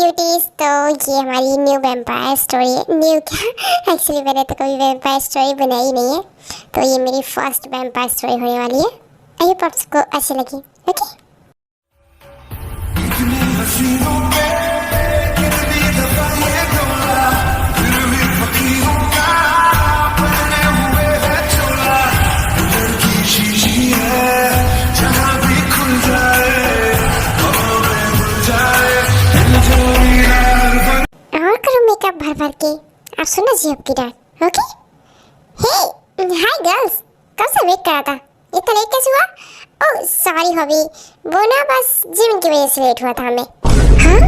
Cuties, तो ये हमारी न्यू वैम्पायर स्टोरी है। न्यू क्या, एक्चुअली मैंने तो कभी वैम्पायर स्टोरी बनाई नहीं है, तो ये मेरी फर्स्ट वैम्पायर स्टोरी होने वाली है। आई होप आपको अच्छी लगी। ओके, और करो मेकअप भर भर के। आप सुनो जी आपकी डांट। ओके, हे हाय गर्ल्स, कब से वेट कर रहा था, इतना लेट कैसे हुआ? ओह सॉरी हॉबी, वो ना बस जिम की वजह से लेट हुआ था हमें। हाँ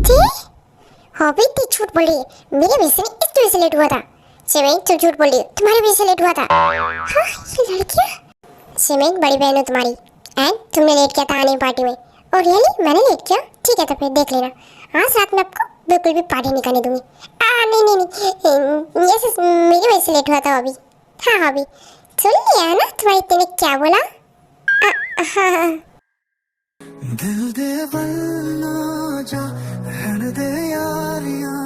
ठीक, हॉबी इतनी झूठ बोल रही है, मेरे वजह से नहीं, इसकी वजह से लेट हुआ था। शिमिंग तुम झूठ बोल रही हो, तुम्हारी वजह से लेट हुआ था। हाँ ये लड़कियाँ, शिमिंग बड़ी बहन हो तुम्हारी, एंड तुमने लेट किया था आने पार्टी में। और रियली मैंने लेट किया? ठीक है तो फिर देख लेना, आज रात में आपको बिल्कुल भी पार्टी नहीं करने दूंगी। नहीं ये सिर्फ मेरी वजह से लेट हुआ था अभी। हाँ अभी सुन लिया ना तुम्हारी इतने ने क्या बोला। हाँ दिल दे वरना जा रहने दे यारियां,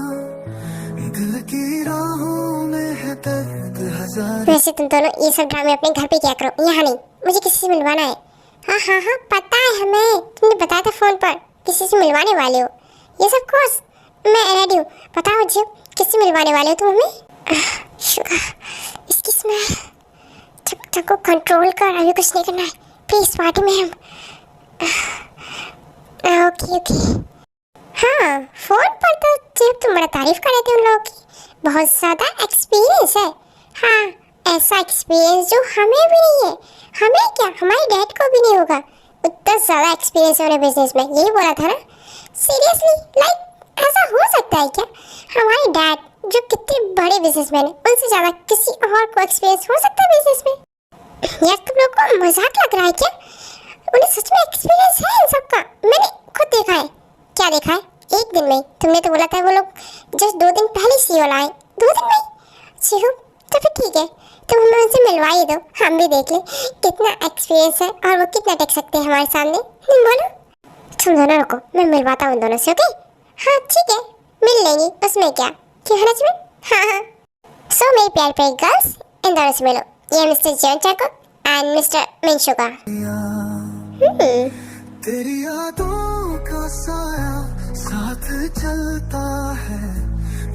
दिल की राहों में है दर्द हजार। वैसे तुम दोनों ये सब ड्रामे अपने घर पे क्या करो, यहाँ नहीं, मुझे किसी से मिलवाना है। हाँ हाँ हाँ पता है हमें, तुमने बताया था फोन पर किसी से मिलवाने वाले हो। ये सब कोर्स मैं रेडी हूँ, बताओ मुझे किससे मिलवाने वाले हो तुम हमें? शुगर, इसकी स्मेल, जब को कंट्रोल कर, अभी कुछ नहीं करना है प्लीज पार्टी में हम। Okay okay. हाँ फोन पर तो जब तुम बड़ा तारीफ कर रहे थे उन लोगों की, बहुत ज़्यादा एक्सपीरियंस है। हाँ ऐसा एक्सपीरियंस जो हमें भी नहीं है, हमें क्या हमारे डैड को भी नहीं होगा, उतना ज़्यादा एक्सपीरियंस है उन्हें बिजनेस में, यही बोला था ना। सीरियसली लाइक ऐसा हो सकता है क्या? हमारे डैड जो कितने बड़े बिजनेसमैन हैं, उनसे ज़्यादा किसी और को एक्सपीरियंस हो सकता है बिजनेस में? यार तुम लोग को मजाक लग रहा है क्या? उन्हें सच में एक्सपीरियंस है इन सबका, मैंने खुद देखा है। क्या देखा है? एक दिन में, तुमने तो बोला था वो लोग जस्ट 2 दिन पहले सीओ लाए, 2 दिन में सीओ, तो फिर ठीक है तुम हमें उनसे मिलवा ही दो, हम भी देख लें कितना एक्सपीरियंस है और वो कितना टेक सकते हैं हमारे सामने। बोलो तुम दोनों रुको, मैं मिलवाता हूँ उन दोनों से। ओके हाँ ठीक है मिल लेंगी, उसमें क्या, क्यों है ना जिमिन? हाँ हाँ सो मेरी प्यार प्यारी गर्ल्स, इन दोनों से मिलो, ये mister John Chacko and mister Min Suga. तेरी यादों का साया साथ चलता है,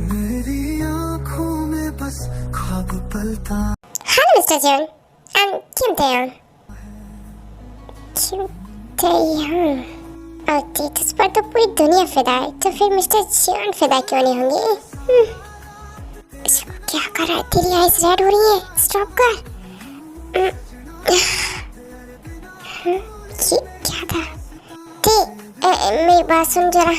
मेरी आँखों में बस ख्वाब पलता। Hello mister John and Kim Taeyong. Kim Taeyong, okay तुझ पर तो पूरी दुनिया फिदा है, तो फिर मिस्टर जॉन फिदा क्यों नहीं होंगे? इसको क्या कर रहा है, तेरी आइज रेड हो रही है, स्टॉप कर। ये क्या था? मेरी बात सुन जरा,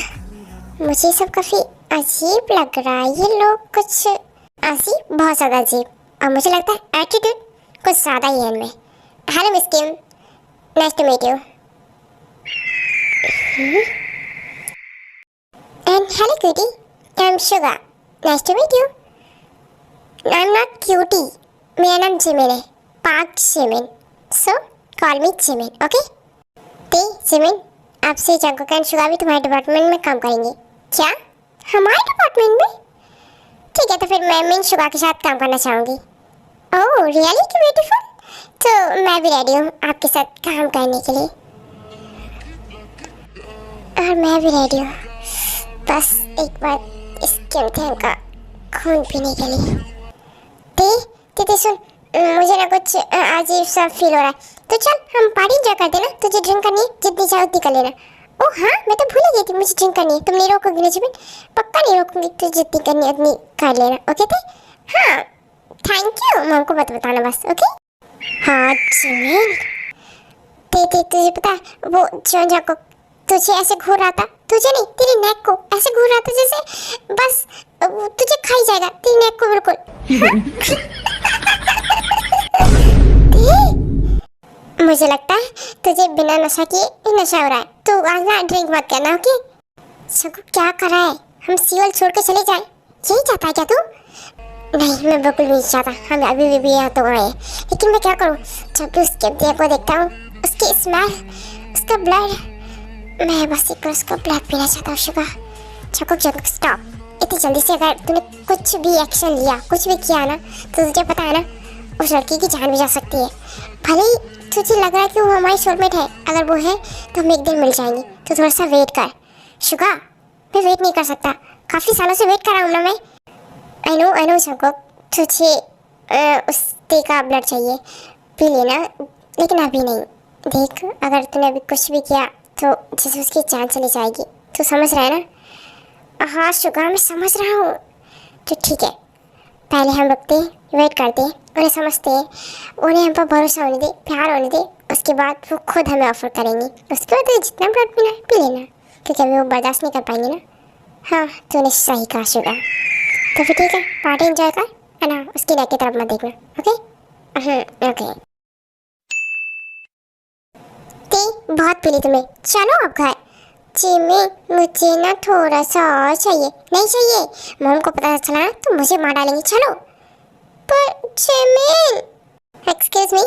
मुझे सब काफी अजीब लग रहा है, ये लोग कुछ अजीब, बहुत ज़्यादा अजीब, और मुझे लगता है एटीट्यूड कुछ ज़्यादा ही है इनमें। Hello miss Kim, nice to meet you. And hello cutie, I am sugar, nice to meet you. I am not cutie, मेरा नाम जिमिन है, Park Jimin, so call me Jimin. Okay Jimin, आपसे Jungkook and Suga भी तुम्हारे department में काम करेंगे क्या? हमारे डिपार्टमेंट में? ठीक है तो फिर मैं मिन शुगा के साथ काम करना चाहूँगी। ओह रियली की ब्यूटीफुल, तो मैं भी रेडी हूँ आपके साथ काम करने के लिए। और मैं भी रेडी हूँ, बस एक बार इस कीमती का खून पीने के लिए। ते सुन, मुझे ना कुछ अजीब सा फील हो रहा है, तो चल हम पार्टी एंजॉय करते ना, तुझे ड्रिंक करनी है जितनी चाहे उतनी कर लेना। ओह हाँ मैं तो भूल ही गई थी, मुझे ड्रिंक करनी है, तुम नहीं रोकोगी ना जिमिन? पक्का नहीं रोकूंगी, तुझे जितनी करनी है उतनी कर लेना। ओके थे? हाँ थैंक यू, मैं आपको बताना बस। ओके हाँ जिमिन, तुझे पता वो जॉन जाको तुझे ऐसे घूर रहा था, तुझे नहीं तेरी नेक को ऐसे घूर रहा था जैसे बस तुझे खा ही जाएगा, तेरी नेक को बिल्कुल। मुझे लगता है तुझे बिना नशा किए नशा हो रहा है, तू आज ना ड्रिंक मत करना। ओके सबको क्या कर रहा है, हम सीओल छोड़ के चले जाए, यही चाहता है क्या तू? नहीं मैं बिल्कुल नहीं चाहता, हम अभी भी यहाँ तो आए, लेकिन मैं क्या करूँ, जब भी उसके देह को देखता हूँ, उसकी स्मेल, उसका ब्लड, मैं बस एक बार उसका ब्लड पीना चाहता हूँ शुगर। चको चको स्टॉप। इतनी जल्दी से अगर तूने कुछ भी एक्शन लिया, कुछ भी किया ना, तो तुझे पता है ना उस लड़की की जान भी जा सकती है। भले ही तुझे लग रहा है कि वो हमारी सोलमेट है, अगर वो है तो हम एक दिन मिल जाएंगे। तो थोड़ा सा वेट कर शुगा। मैं वेट नहीं कर सकता, काफ़ी सालों से वेट कर रहा हूँ ना मैं। आई नो चको, तुझे उसके का ब्लड चाहिए, पी लेना, लेकिन अभी नहीं। देख, अगर तूने अभी कुछ भी किया तो जैसे उसकी जान चली जाएगी। तू समझ रहा है ना? हाँ शुगा, मैं समझ रहा हूँ। तो ठीक है, पहले हम रुकते, वेट करते, उन्हें समझते, उन्हें हम पर भरोसा होने दे, प्यार होने दे। उसके बाद वो खुद हमें ऑफर करेंगी। उसके बाद तो जितना ब्लड पीना है पी लेना, क्योंकि अभी वो बर्दाश्त नहीं कर पाएंगे ना। हाँ, तूने सही कहा शुगा। तो फिर ठीक है, पार्टी एंजॉय कर, है ना? उसकी नेक की तरफ मत देखना, ओके? ओके। बहुत पी ली तुम्हें, चलो अब घर। जिमी, मुझे ना थोड़ा सा और चाहिए। नहीं चाहिए, मॉम को पता चला ना तो मुझे मार डालेंगी। चलो। पर Jimmy, excuse me,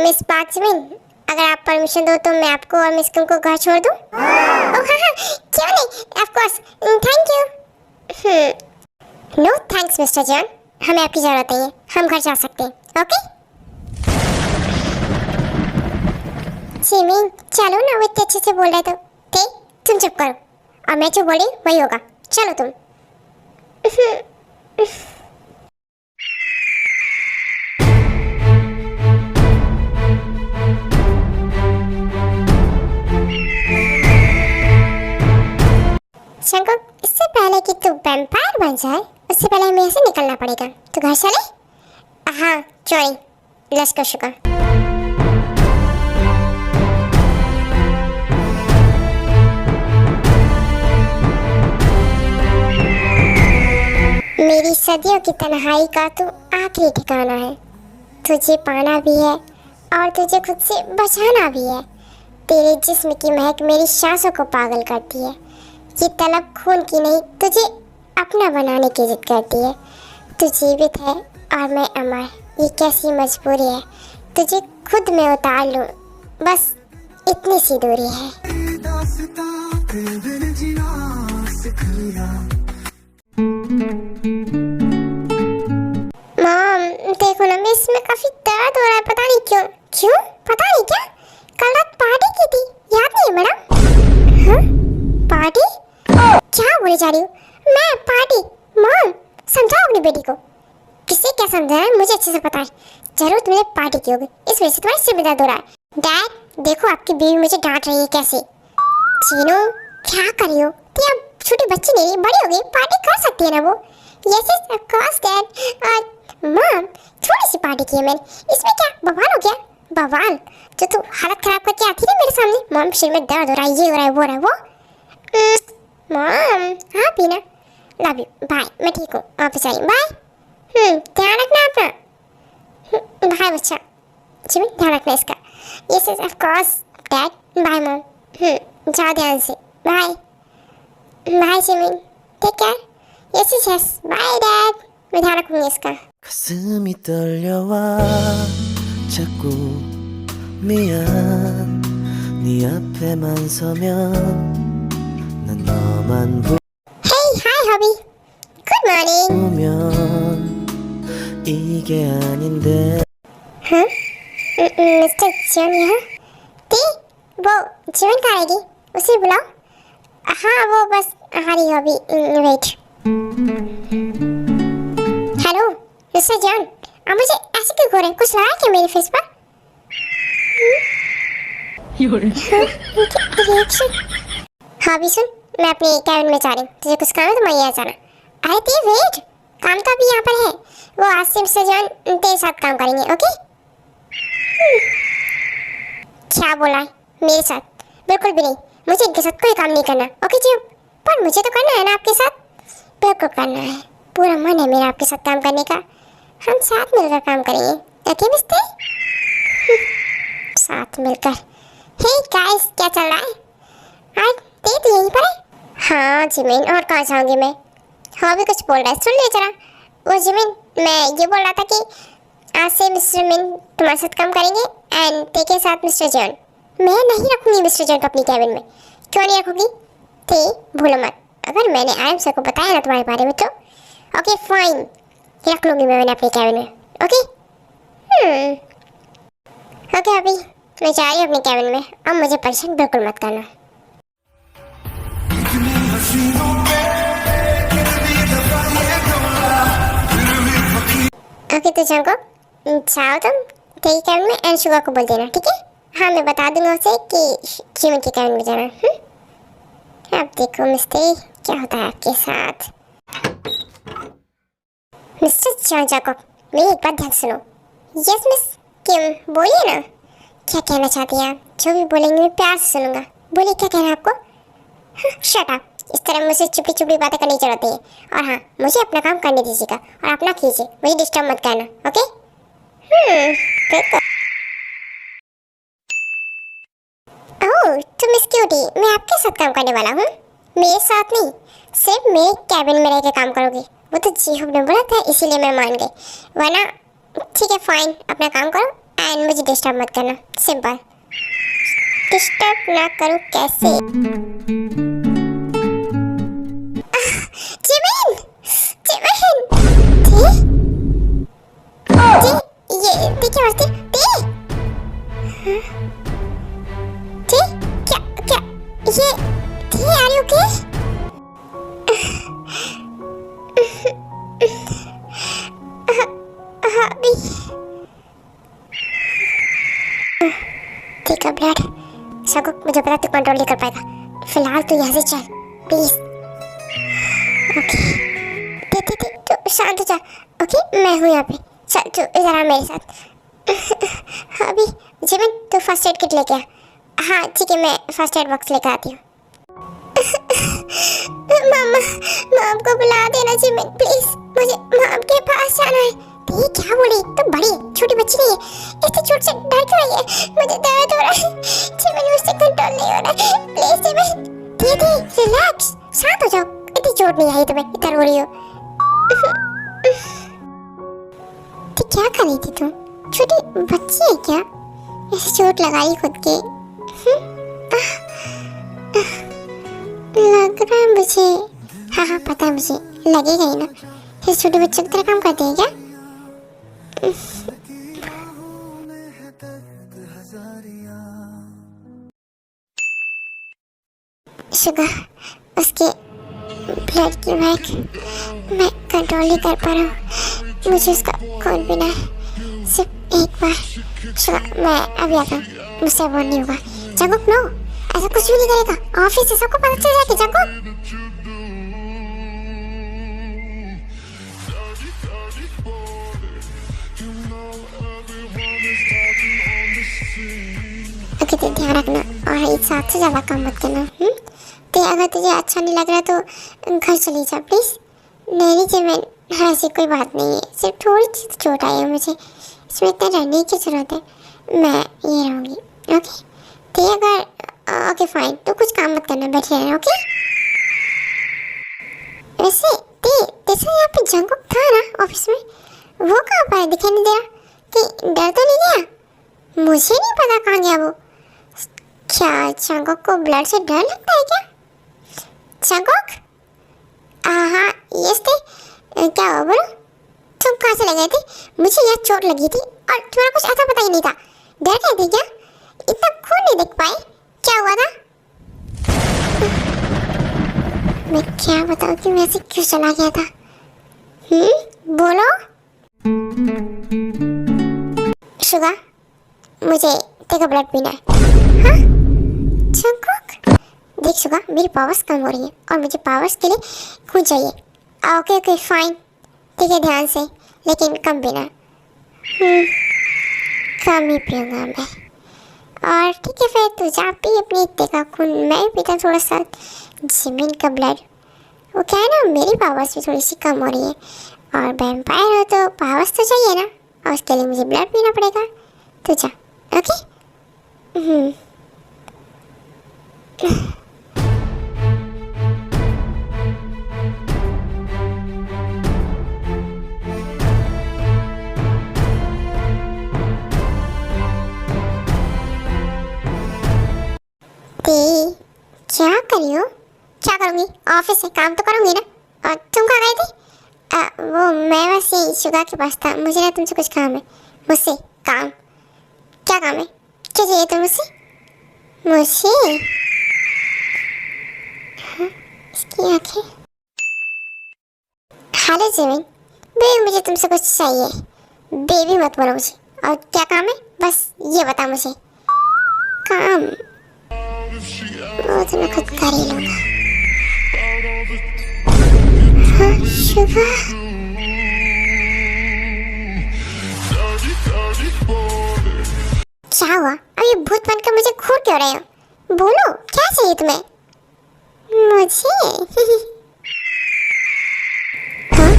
miss park Jimin, अगर आप परमिशन दो तो मैं आपको और मिस को घर छोड़ दूं? ओह हाँ, क्यों नहीं, of course, thank you. No thanks mister John, हमें आपकी ज़रूरत नहीं है, हम घर जा सकते हैं, ओके? जिमिन, चलो ना, वो इतने अच्छे से बोल रहे तो। तुम चुप करो, और मैं जो बोली वही होगा। चलो तुम। शंकर, इससे पहले कि तू वैम्पायर बन जाए, उससे पहले हमें यहाँ से निकलना पड़ेगा। तो घर चले? हाँ चोरी, लेट्स गो शुगर। मेरी सदियों की तन्हाई का तू आखिरी ठिकाना है। तुझे पाना भी है और तुझे खुद से बचाना भी है। तेरे जिस्म की महक मेरी सांसों को पागल करती है। ये तलब खून की नहीं, तुझे अपना बनाने की जिद करती है। तू जीवित है और मैं अमर, ये कैसी मजबूरी है। तुझे खुद में उतार लूं, बस इतनी सी दूरी है। दास्तां तेरे बिन जीना सीख लिया। मॉम, देखो ना, मैं इसमें काफी दर्द हो रहा है, पता नहीं क्यों। क्यों? पता नहीं क्या? कल रात पार्टी की थी, याद नहीं है मैडम? हाँ? पार्टी? क्या बोले जा रही हूँ मैं? पार्टी? मॉम, समझाओ अपनी बेटी को। किसे क्या समझाना है मुझे अच्छे से पता है। जरूर तुमने पार्टी की होगी, इस वजह से तुम्हारे सिर में दर्द हो रहा है। डैड, देखो आपकी बीवी मुझे डांट रही है कैसे। चीनू, क्या कर रही हो? तो अब छोटी बच्ची नहीं रही, बड़ी हो गई, पार्टी कर सकती है ना वो। Yes yes of course dad. Mom, थोड़ी सी पार्टी की है मैंने, इसमें क्या बवाल हो गया? बवाल? जो तू हालत खराब करके आती है मेरे सामने। मॉम, सिर में दर्द हो रहा है, ये हो रहा है, वो हो रहा है, वो। मॉम, हाँ पीना। Love you, bye. मैं ठीक हूँ, ऑफिस आई, बाय। ध्यान रखना अपना। बाय बच्चा। जिमी, ध्यान रखना इसका। Yes yes of course dad. Bye mom. जाओ ध्यान से, bye. Bye Jimmy, take care. Yes yes yes, bye dad. मैं ध्यान रखूंगी इसका। 가슴이 떨려와 자꾸 미안 네 앞에만 서면 난 너만 Hey, hi hubby. Good morning. 보면 이게 아닌데 हाँ? मिस्टर जिवन यहाँ? ती, वो जीवन कहाँ रहेगी? उसे बुलाओ। हाँ, वो बस आ रही है अभी। वेट। हेलो मिस्टर जॉन, आप मुझे ऐसे क्यों घूर रहे हैं? कुछ लगा क्या मेरे फेस पर? रिएक्शन। हाँ भी सुन, मैं अपने कैबिन में जा रही हूँ, तुझे कुछ काम है तो मैं यहाँ जाना। अरे ती वेट, काम तो अभी यहाँ पर है। वो आज से मिस्टर जॉन तेरे साथ काम करेंगे, ओके? क्या बोला है? मेरे साथ? बिल्कुल भी नहीं, मुझे इनके साथ कोई काम नहीं करना, ओके जी? पर मुझे तो करना है ना आपके साथ। बिल्कुल करना है, पूरा मन है मेरा आपके साथ काम करने का। हम साथ मिलकर काम करेंगे, ओके मिस्टर? साथ मिलकर। हे गाइस, क्या चल रहा है? आज ते तो यहीं पर है। हाँ जिमिन, और कहाँ जाऊँगी मैं? हाँ भी कुछ बोल रहा है, सुन ले जरा। वो जिमिन, मैं ये बोल रहा था कि आज से मिस्टर मिन तुम्हारे साथ काम करेंगे एंड ते के साथ मिस्टर जॉन। मैं नहीं रखूंगी मिस्टर जॉन को अपनी कैबिन में। क्यों नहीं रखूंगी? थे भूलो मत, अगर मैंने आयम सर को बताया ना तुम्हारे बारे में तो ओके फाइन, रख लूंगी मैं अपने कैबिन में। ओके ओके अभी मैं जा रही हूँ अपने कैबिन में, अब मुझे परेशान बिल्कुल मत करना। इतनी हसीनों पे कितनी दफा ये डोला, फिर भी फकीर। ओके तो जाओ तुम तेरी कैबिन में एंड शुगर को बोल देना, ठीक है? हाँ मैं बता दूंगा उसे कि चिमन के कैबिन में जाना। अब देखो मिस्त्री क्या होता है आपके साथ। मिस्टर जॉन जैकब, मेरी एक बात ध्यान सुनो। यस मिस किम, बोलिए ना, क्या कहना चाहती हैं आप? जो भी बोलेंगे मैं प्यार से सुनूंगा। बोलिए क्या कहना है आपको? शट अप, इस तरह मुझे चुपड़ी चुपड़ी बातें करने की जरूरत नहीं है। और हाँ, मुझे अपना काम करने दीजिएगा और अपना कीजिए, मुझे डिस्टर्ब मत करना। ओके ओह तो मिस क्यूटी, मैं आपके साथ काम करने वाला हूँ। मेरे साथ नहीं, सिर्फ मेरे कैबिन में रह के काम करोगी। वो तो जी ने बोला था इसीलिए मैं मान गई, वरना ठीक है फाइन, अपना काम करो एंड मुझे डिस्टर्ब मत करना। सिंपल, डिस्टर्ब ना करूँ कैसे? जिमिन जिमिन जी ये देखिए मस्ती टी क्या क्या ये टी आर यू ओके? अभी ठीक है ब्लड शगुक, मुझे पता तू कंट्रोल नहीं कर पाएगा, फिलहाल तू यहाँ से चल प्लीज। ओके ठीक तो शांत हो जा। ओके मैं हूँ यहाँ पे, चल तू इधर आ मेरे साथ। अभी जिमिन तू फर्स्ट एड किट लेके आ। हाँ ठीक है, मैं फर्स्ट एड बॉक्स लेकर आती हूँ। मामा माम को बुला देना जिमिन प्लीज, मुझे माम के पास जाना है। ये क्या बोली, तो बड़ी छोटी बच्ची नहीं है, इतनी चोट से डर क्यों रही है? मुझे दर्द हो रहा है जिमिन, मुझसे कंट्रोल नहीं हो रहा है प्लीज जिमिन। दीदी रिलैक्स, शांत हो जाओ, इतनी चोट नहीं आई तुम्हें, इतना रो रही हो। तो क्या कर रही थी तुम? छोटी बच्ची है क्या, ऐसे चोट लगाई खुद के? लग रहा है मुझे, हाँ पता है मुझे, लगेगा ही ना, फिर छोटे बच्चों की तरह काम करते हैं क्या? शुगर, उसके ब्लड की महक मैं कंट्रोल नहीं कर पा रहा हूँ, मुझे उसका खून पीना है सिर्फ एक बार। शुगर मैं अभी आता हूँ, मुझसे वो नहीं होगा। जंगुक नो, ऐसा कुछ भी नहीं करेगा, ऑफिस से सबको पता चल जाएगा। जंगुक ओके तो ध्यान रखना और एक साथ से ज़्यादा काम मत करना। तो अगर तुझे अच्छा नहीं लग रहा तो घर चली जा प्लीज़। नहीं जिमिन, हाँ ऐसी कोई बात नहीं है, सिर्फ थोड़ी सी चोट आई है मुझे, इसमें इतना डरने की ज़रूरत है, मैं ये रहूँगी। ओके तो अगर ओके फाइन, तो कुछ काम मत करना, बैठे रहना। ओके वैसे जैसे यहाँ पे जंगुक था ना ऑफिस में, वो कहाँ पर है, दिखाई नहीं दे रहा, कि डर तो नहीं गया? मुझे नहीं पता कहाँ गया वो। क्या जंगुक को ब्लड से डर लगता है क्या? जंगुक हाँ यस थे, क्या हुआ बोलो? तुम कहाँ चले गए थे? मुझे यहाँ चोट लगी थी और तुम्हारा कुछ आता पता ही नहीं था, डर गए थे क्या? इतना खून नहीं देख पाए, क्या हुआ था? मैं क्या बताऊँ कि मैं ऐसे क्यों चला गया था? बोलो। शुगर मुझे तेरा ब्लड पीना है। हाँ जंगुक, देख शुगर मेरी पावर्स कम हो रही है और मुझे पावर्स के लिए खून चाहिए। ओके फाइन, ठीक है ध्यान से, लेकिन कम पीना। कम ही पीऊँगा मैं। और ठीक है फिर तू जा पी अपनी इतने का खून, मैं पीता थोड़ा सा जिमिन का ब्लड। वो क्या है ना, मेरी पावर्स भी थोड़ी सी कम हो रही है और वैम्पायर हो तो पावर्स तो चाहिए ना, और उसके लिए मुझे ब्लड पीना पड़ेगा। तो जा ओके। क्या करियो? क्या करूँगी, ऑफिस से काम तो करूँगी ना। और तुम कहाँ गई थी? वो मैं बस यही शुगा के पास था। मुझे ना तुमसे कुछ काम है। मुझसे काम? क्या काम है? क्या चाहिए तुम मुझसे? मुझसे? हाँ, इसकी आंखें। हेलो जिमिन, बेबी मुझे तुमसे कुछ चाहिए। बेबी मत बोलो मुझे। और क्या काम है बस ये बता मुझे। काम वो तो मैं खुद कर ही लूँगा। हाँ शुगा, क्या हुआ? अब ये भूत बनकर मुझे घूर क्यों रहे हो? बोलो क्या चाहिए तुम्हें? मुझे हाँ?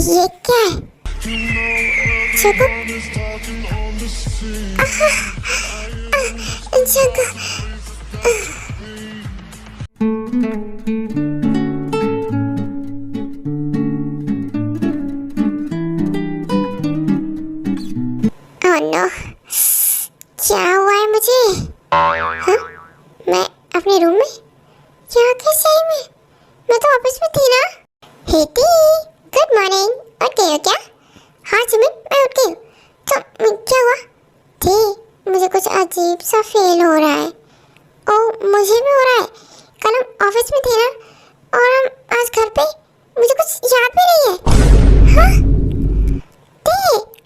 ये क्या है? जगह जगह ओह नो, क्या हुआ है मुझे? हाँ? मैं अपने रूम में? क्या कैसे आई मैं तो ऑफिस में थी ना। Haiti, good morning. उठ गई हो क्या? हाँ जिमिन, मैं उठ गई हूँ। तो क्या हुआ? थी, मुझे कुछ अजीब सा फील हो रहा है। ओह मुझे भी हो रहा है। कल हम ऑफिस में थे ना, और हम आज घर पे। मुझे कुछ याद भी नहीं है। हाँ?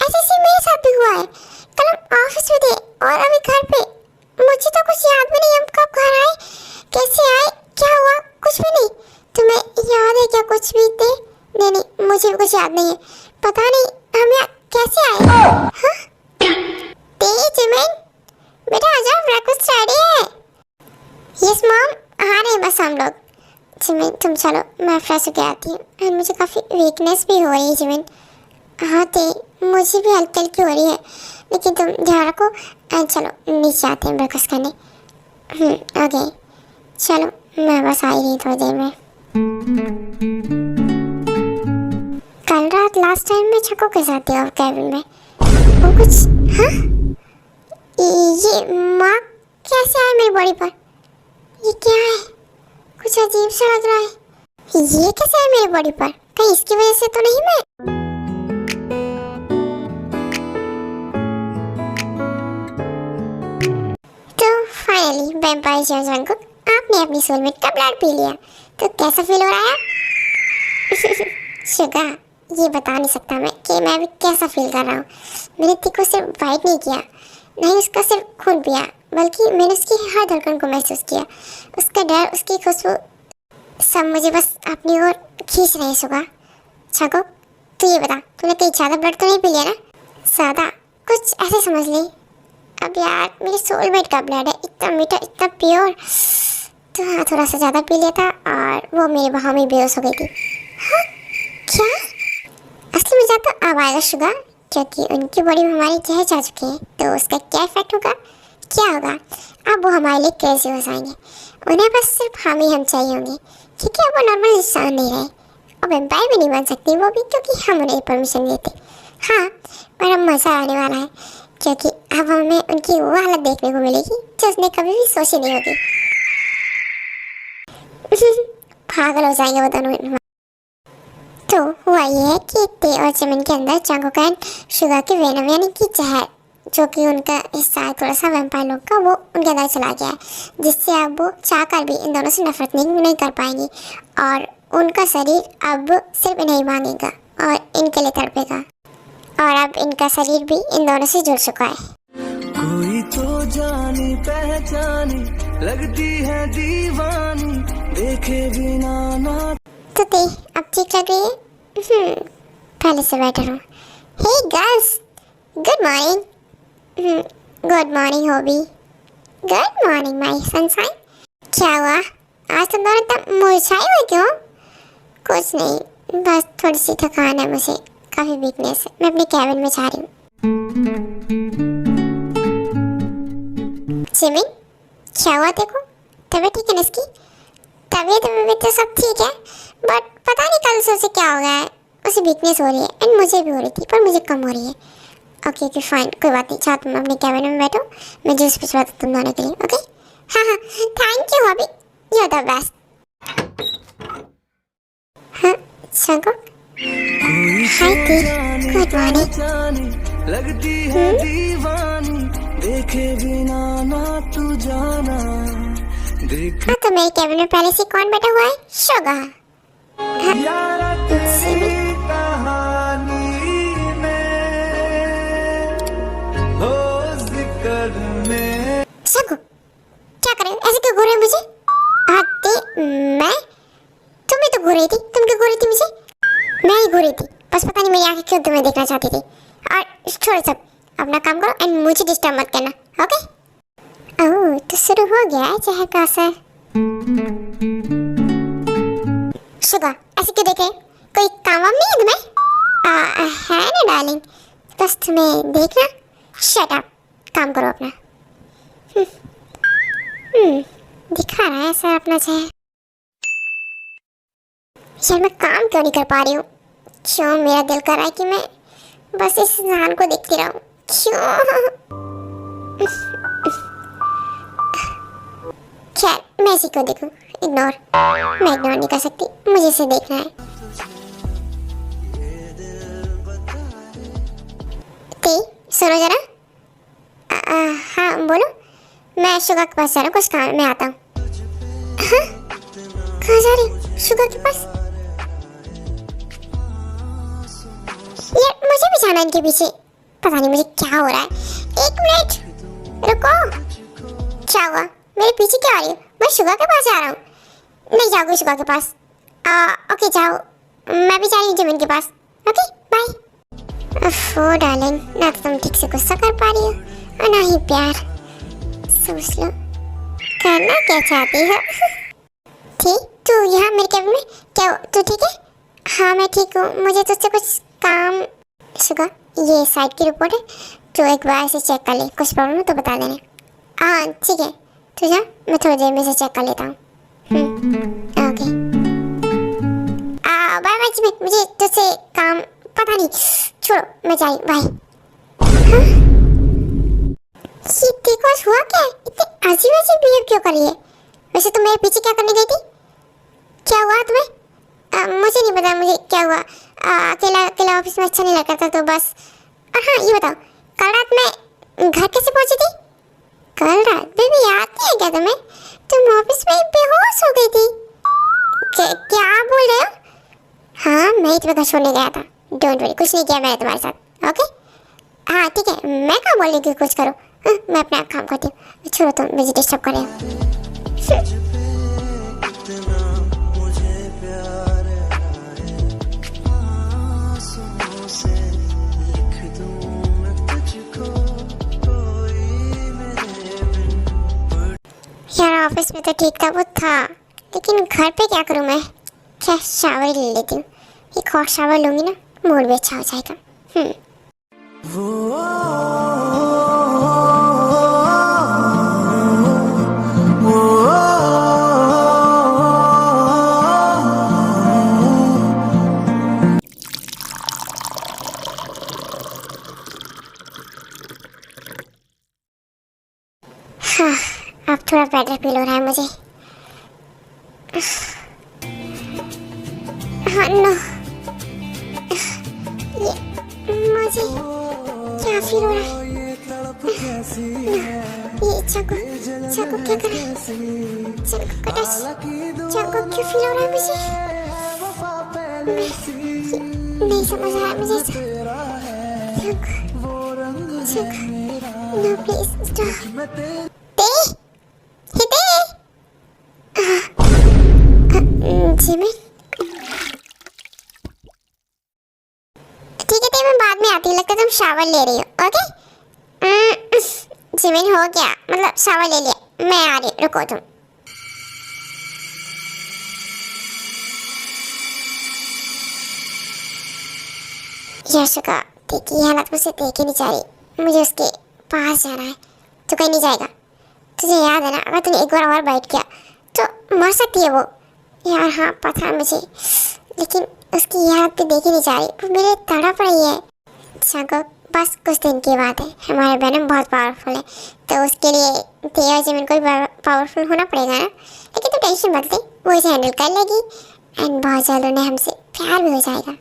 ऐसे ही मेरे साथ भी हुआ है। कल हम ऑफिस में थे और अभी घर पे। मुझे तो कुछ याद भी नहीं, हम कब घर आए, कैसे आए, क्या हुआ, कुछ भी नहीं। तुम्हें याद है क्या कुछ भी? थे नहीं नहीं, मुझे भी कुछ याद नहीं है। पता नहीं हम यहाँ कैसे आए। हाँ? जिमिन बेटा आ जाओ, ब्रेकफास्ट रेडी है। यस मॉम, आ रहे हैं बस हम लोग। जिमिन तुम चलो, मैं फ्रेश होके आती हूँ। और मुझे काफ़ी वीकनेस भी हो रही है जिमिन। हाँ थे, मुझे भी हल्की हल्की हो रही है, लेकिन तुम ध्यान रखो। चलो नीचे आते हैं ब्रेकफास्ट करने। ओके चलो, मैं बस आ ही रही थोड़ी देर में। कल रात लास्ट टाइम मैं छको के साथ थी और कैबिन में। वो कुछ हाँ, ये माँ कैसे आया मेरी बॉडी पर? ये क्या है? कुछ अजीब सा लग रहा है। ये कैसे है मेरी बॉडी पर? कहीं इसकी वजह से तो नहीं मैं? फाइनली वैम्पायर जंगकुक, आपने अपनी सोलमेट का ब्लड पी लिया, तो कैसा फील हो रहा है? शुगा, ये बता नहीं सकता मैं कि मैं भी कैसा फील कर रहा हूँ। मैंने ती को सिर्फ वाइट नहीं किया, नहीं उसका सिर्फ खून पिया, बल्कि मैंने उसकी हर धड़कन को महसूस किया। उसका डर, उसकी खुशबू, सब मुझे बस अपनी ओर खींच रहे हैं। शुगा छको, तू ये बता, तूने कहीं ज़्यादा ब्लड तो नहीं पी लिया ना? ज़्यादा कुछ ऐसे समझ ले। अब यार मेरे सोलमेट का ब्लड है, इतना मीठा, इतना प्योर। तो हाँ, थोड़ा सा ज़्यादा पी लिया था और वो मेरे बहाव में बेहोश हो गई थी। हाँ? क्या? असली मजा तो अब आएगा शुगा, क्योंकि उनकी बॉडी में हमारी जहर जा चुकी है। तो उसका क्या इफेक्ट होगा, क्या होगा? अब वो हमारे लिए क्रेजी हो जाएंगे। उन्हें बस सिर्फ हम चाहिए होंगे, क्योंकि अब वो नॉर्मल इंसान नहीं रहे। अब एम्पायर भी नहीं बन सकती वो भी, क्योंकि हम उन्हें परमिशन देते। हाँ, पर अब मज़ा आने वाला है, क्योंकि अब हमें उनकी वो हालत देखने को मिलेगी जो उसने कभी भी सोची नहीं होगी। पागल हो जाएंगे वो दोनों। तो हुआ ये है कि ते और जिमिन के अंदर जंगकुक शुगा के वेनम यानी कि जहर, जो कि उनका हिस्सा है थोड़ा सा वैम्पायर लोग का, वो उनके अंदर चला गया है, जिससे अब वो चाहकर भी इन दोनों से नफरत नहीं कर पाएंगी। और उनका शरीर अब सिर्फ इन्हें ही मांगेगा और इनके लिए तड़पेगा। और अब इनका शरीर भी इन दोनों से जुड़ चुका है। कोई तो जानी पहचानी लगती है दीवानी, देखे बिना ना। तो ते अब ठीक लग रही है? पहले से बेटर हूँ। Hey girls, good morning. Good morning Hobi. Good morning my sunshine. क्या हुआ, आज तुम दोनों इतना मुरझाए हुए क्यों? कुछ नहीं, बस थोड़ी सी थकान है मुझे, काफ़ी वीकनेस है। मैं अपने कैबिन में जा रही हूँ। जिमिन, क्या हुआ देखो? तबीयत ठीक है ना इसकी? तबीयत तो सब ठीक है, बट पता नहीं कल से उसे क्या हो गया है। उसे वीकनेस हो रही है, एंड मुझे भी हो रही थी, पर मुझे कम हो रही है। ओके फाइन, कोई बात नहीं। चाहो तुम अपने कैबिन में बैठो, मैं जूस भिजवाती तुम दोनों के लिए। ओके हाँ, thank you Hobi, you are the best. शंकुक कोई हाय तो दी जानी गुड मॉर्निंग। पहचानी लगती है दीवानी देखे बिना ना तू जाना देख हाँ तो मेरे कैबिन में पहले से कौन बैठा हुआ है? शुगा। यारा तेरी कहानी में हो जिक्र में शंकुक क्या कर रहे हो? ऐसे क्यों घूर रहे हो मुझे? मैं तुम भी तो घूर रही थी। तुम क्यों घूर रही थी मुझे? मैं ही घूर रही थी, बस पता नहीं मेरी आंखें क्यों तुम्हें देखना चाहती थी। और छोड़ो सब, अपना काम करो एंड मुझे डिस्टर्ब मत करना, ओके? ओह तो शुरू हो गया है जहर का असर। शुगा ऐसे क्यों देख रहे हो? कोई काम वाम नहीं है तुम्हें? है ना डार्लिंग, बस तुम्हें देखना। शट अप, काम करो अपना। दिखा रहा है ऐसा अपना जहर। यार मैं काम क्यों नहीं कर पा रही हूँ? क्यों मेरा दिल कर रहा है कि मैं बस इस इंसान को देखती रहूं? क्यों? खैर मैं इसी को देखूं। इग्नोर, मैं इग्नोर नहीं कर सकती, मुझे इसे देखना है। ती सुनो जरा। हाँ बोलो। मैं शुगा के पास जा रहा हूँ, कुछ काम में आता हूँ। हाँ? कहाँ जा रही? शुगा के पास? यार मुझे भी जाना इनके पीछे। पता नहीं मुझे क्या हो रहा है। एक मिनट रुको। क्या हुआ? मेरे पीछे क्या आ रही हो? मैं शुगा के पास जा रहा हूँ। नहीं जाओगे शुगा के पास? ओके जाओ, मैं भी जा रही हूँ जिमिन के पास। Okay bye. ओफो डार्लिंग, ना तो तुम ठीक से गुस्सा कर पा रही हो और ना ही प्यार। सोच लो करना क्या चाहती हो। ठीक, तू यहाँ मेरे कैबिन में क्या? तू ठीक है? हाँ मैं ठीक हूँ, मुझे तुझसे कुछ काम। शुगा ये साइड की रिपोर्ट है, तो एक बार से चेक कर ले, कुछ प्रॉब्लम हो तो बता देना। हाँ ठीक है, तू जा, मैं थोड़ी देर में से चेक कर लेता हूँ। ओके बाय बाय जिमिन, मुझे तुझसे काम। पता नहीं, छोड़ो मैं जा रही हूँ, बाय। ये देखो आज हुआ क्या? इतने अजीब अजीब बिहेव क्यों कर रही है? वैसे तुम मेरे पीछे क्या करने गई थी? क्या हुआ तुम्हें? मुझे नहीं पता मुझे क्या हुआ। अकेला अकेला ऑफिस में अच्छा नहीं लगता था तो बस। और हाँ ये बताओ, कल रात में घर कैसे पहुंची थी? कल रात बेबी याद नहीं है क्या तुम्हें? तुम ऑफिस में बेहोश हो गई थी। क्या बोल रहे हो? हाँ मैं ही तुम्हें घर छोड़ने गया था। डोंट वरी, कुछ नहीं किया मैंने तुम्हारे साथ। ओके हाँ ठीक है, मैं क्या बोल रही थी, कुछ करो। मैं अपना काम करती हूँ, छोड़ो तुम मुझे डिस्टर्ब कर रहे हो। यार ऑफिस में तो ठीक था वो था, लेकिन घर पे क्या करूँ मैं? क्या शावर ले लेती हूँ, एक और शावर लूँगी ना, मूड भी अच्छा हो जाएगा। हाँ अब थोड़ा बेटर फील हो रहा है मुझे। हाँ नो, ये मुझे क्या फील हो रहा है? ये चाकू चाकू क्या कर रहा है? चाकू का टच, चाकू क्यों फील हो रहा है मुझे? नहीं समझ आ रहा है मुझे। चाकू नो प्लीज स्टॉप। जिमिन ठीक है तो मैं बाद में आती हूँ, लगता है तुम शावर ले रही हो। ओके जिमिन हो गया, मतलब शावर ले लिया, मैं आ रही हूँ, रुको तुम। यशोका देखिए ये हालत मुझसे देख ही नहीं जा रही, मुझे उसके पास जाना है। तो कहीं नहीं जाएगा, तुझे याद है ना, अगर तूने एक बार और बैठ किया तो मर सकती है वो। यार हाँ पता है मुझे, लेकिन उसकी याद भी देखी नहीं जा रही, वो मेरे तड़प रही है। चाको बस कुछ दिन की बात है, हमारे बहन बहुत पावरफुल है, तो उसके लिए तेरा जिमिन को भी पावरफुल होना पड़ेगा ना। लेकिन तू टेंशन मत ले, वो इसे हैंडल कर लेगी। एंड बहुत जल्द उन्हें हमसे प्यार भी हो जाएगा।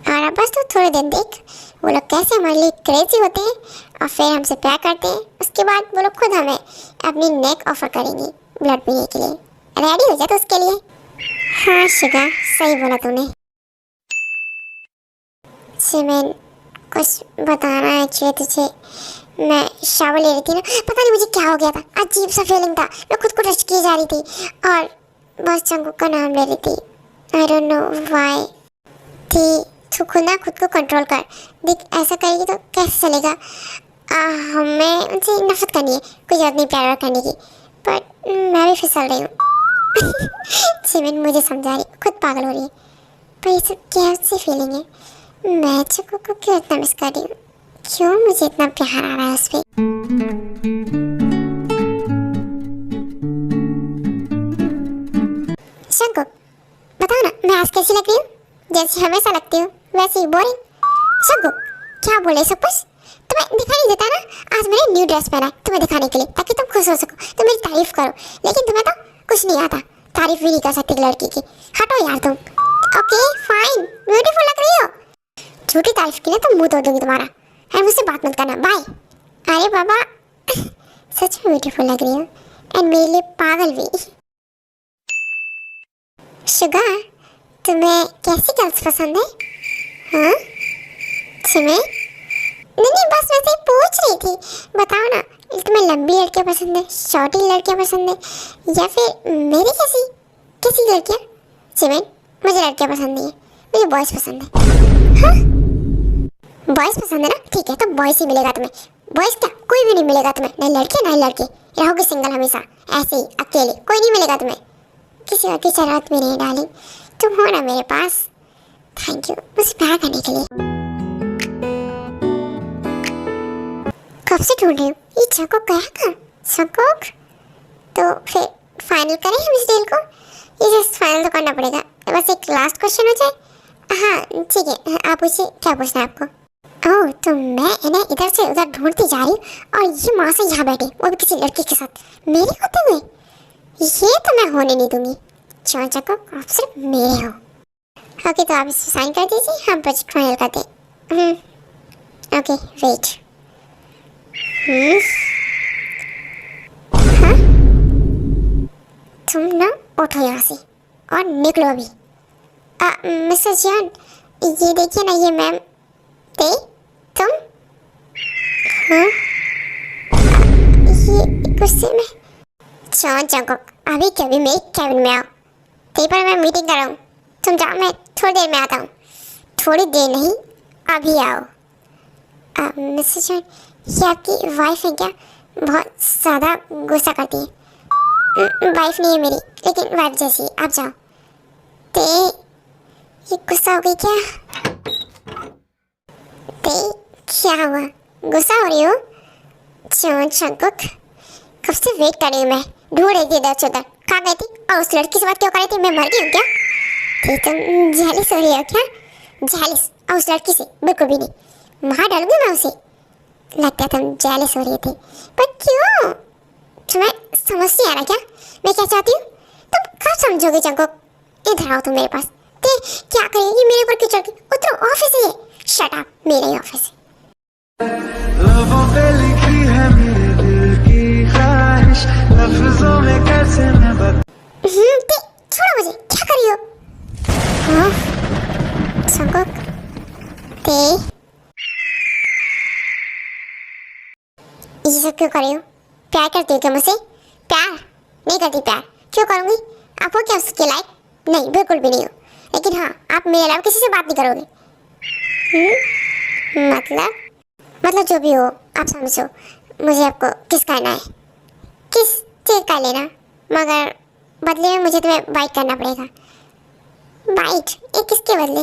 और अब बस तो थोड़े दिन देख, वो लोग कैसे हमारे लिए क्रेजी होते हैं और फिर हमसे प्यार करते हैं। उसके बाद वो लोग खुद हमें अपनी नेक ऑफर करेंगी ब्लड पीने के लिए। रेडी हो जा तो उसके लिए। हाँ शिगा, सही बोला तूने। सिमन, कुछ बताना है एक्चुअली तुझे। मैं शावर ले रही थी ना, पता नहीं मुझे क्या हो गया था, अजीब सा फीलिंग था। मैं खुद को टच की जा रही थी और बस जंगकुक का नाम ले रही थी। I don't know why. थी तू खुद ना खुद को कंट्रोल कर। देख ऐसा करेगी तो कैसे चलेगा। हमें उनसे नफरत करनी है, कोई जरूरत नहीं प्यार करने की। बट मैं भी फिसल रही हूँ। सिमन मुझे समझा रही, खुद पागल हो रही है। पर ये सब कैसी फीलिंग है। मैं जंगकुक को क्यों इतना मिस कर रही हूँ, क्यों मुझे इतना प्यार आ रहा है उस पर। जंगकुक बताओ ना, मैं आज कैसी लग रही हूँ? जैसी हमेशा लगती हूँ वैसे ही बोरिंग। जंगकुक क्या बोले सब कुछ? तुम्हें दिखाई नहीं देता ना, आज मैंने न्यू ड्रेस पहना है तुम्हें दिखाने के लिए, ताकि तुम खुश हो सको, तुम मेरी तारीफ करो। लेकिन तुम्हें तो कुछ नहीं आता, तारीफ भी नहीं कर सकती लड़की की। हटो यार तुम। ओके फाइन, ब्यूटीफुल लग रही हो। झूठी तारीफ की ना तो मुंह तोड़ दूंगी तुम्हारा। है मुझसे बात मत करना, बाय। अरे बाबा सच में ब्यूटीफुल लग रही हो एंड मेरे लिए पागल भी। शुगा, तुम्हें कैसी गर्ल्स पसंद है? हाँ तुम्हें? नहीं बस वैसे ही पूछ रही थी। बताओ ना, तुम्हें लंबी लड़कियां पसंद है, शॉर्टी लड़कियां पसंद है, या फिर मेरी कैसी लड़कियां? सिमन, मुझे लड़कियां पसंद नहीं है, मुझे बॉयज पसंद है। हाँ बॉयज पसंद है ना, ठीक है तो बॉयज ही मिलेगा तुम्हें। बॉयज क्या, कोई भी नहीं मिलेगा तुम्हें, नहीं लड़के नहीं लड़के। रहोगे सिंगल हमेशा, ऐसे ही अकेले, कोई नहीं मिलेगा तुम्हें। किसी और की जरूरत भी नहीं डार्लिंग, तुम हो ना मेरे पास। थैंक यू मुझे प्यार करने के लिए। कब से ढूंढ रही हूँ ये जंगकुक गया कहाँ? जंगकुक तो फिर फाइनल करें हम इस डील को। ये जस्ट फाइनल तो करना पड़ेगा। बस एक लास्ट क्वेश्चन हो जाए। हाँ ठीक है, आप पूछिए क्या पूछना है आपको। ओह तो मैं इन्हें इधर से उधर ढूंढती जा रही हूँ और ये माँ से यहाँ बैठे, वो भी किसी लड़की के साथ, मेरे होते हुए। ये तो मैं होने नहीं दूंगी। जंगकुक आप सिर्फ मेरे हो। ओके तो आप इस साइन कर दीजिए, हम प्रोजेक्ट फाइनल करते हैं। Okay wait. हाँ तुम ना उठो यहाँ से और निकलो अभी। मिस्टर जॉन ये देखिए ना, ये मैम ते तुम। हाँ ये गुस्से में। जंगकुक अभी कभी मेरे कैबिन में आओ, ते पर मैं मीटिंग कर रहा हूँ। तुम जाओ, मैं थोड़ी देर में आता हूँ। थोड़ी देर नहीं, अभी आओ। मिस्टर जॉन ये आपकी वाइफ है क्या? बहुत ज़्यादा गुस्सा करती है। वाइफ नहीं है मेरी, लेकिन वाइफ जैसी। आप जाओ। ते ये गुस्सा हो गई क्या? ते क्या हुआ, गुस्सा हो रही हो? जंगकुक कब से वेट कर रही हूँ मैं, ढूंढ रही थी इधर से उधर। कहाँ गई थी और उस लड़की से बात क्यों कर रही थी? मैं मर गई हूँ क्या? ते तुम जेलिस हो रही हो क्या? जेलिस और उस लड़की से? बिल्कुल भी नहीं, मार डालूंगी मैं उसे। लगता है तुम जेलिस हो रही थी, पर क्यों? तुम्हें समझ नहीं आ रहा क्या मैं क्या चाहती हूँ? तुम कब समझोगे जंगकुक? इधर आओ तुम मेरे पास। ते क्या करेगी मेरे ऊपर कीचड़ की? उतरो, ऑफिस है। शट अप, मेरा ही ऑफिस है। लबों पे लिखी है मेरे दिल की ख्वाहिश, लफ्जों में कैसे मैं ते छोड़ो मुझे, क्या कर रही हो? हाँ जंगकुक, ते ये सब क्यों कर रही हो? प्यार करती हो क्या मुझसे? प्यार नहीं करती। प्यार क्यों करूँगी? आप हो क्या उसके लायक? नहीं बिल्कुल भी नहीं हो। लेकिन हाँ आप मेरे अलावा किसी से बात नहीं करोगे। मतलब जो भी हो आप समझो। मुझे आपको किस करना है, किस चीज़ का लेना, मगर बदले में मुझे तुम्हें बाइट करना पड़ेगा। बाइट? एक किसके बदले?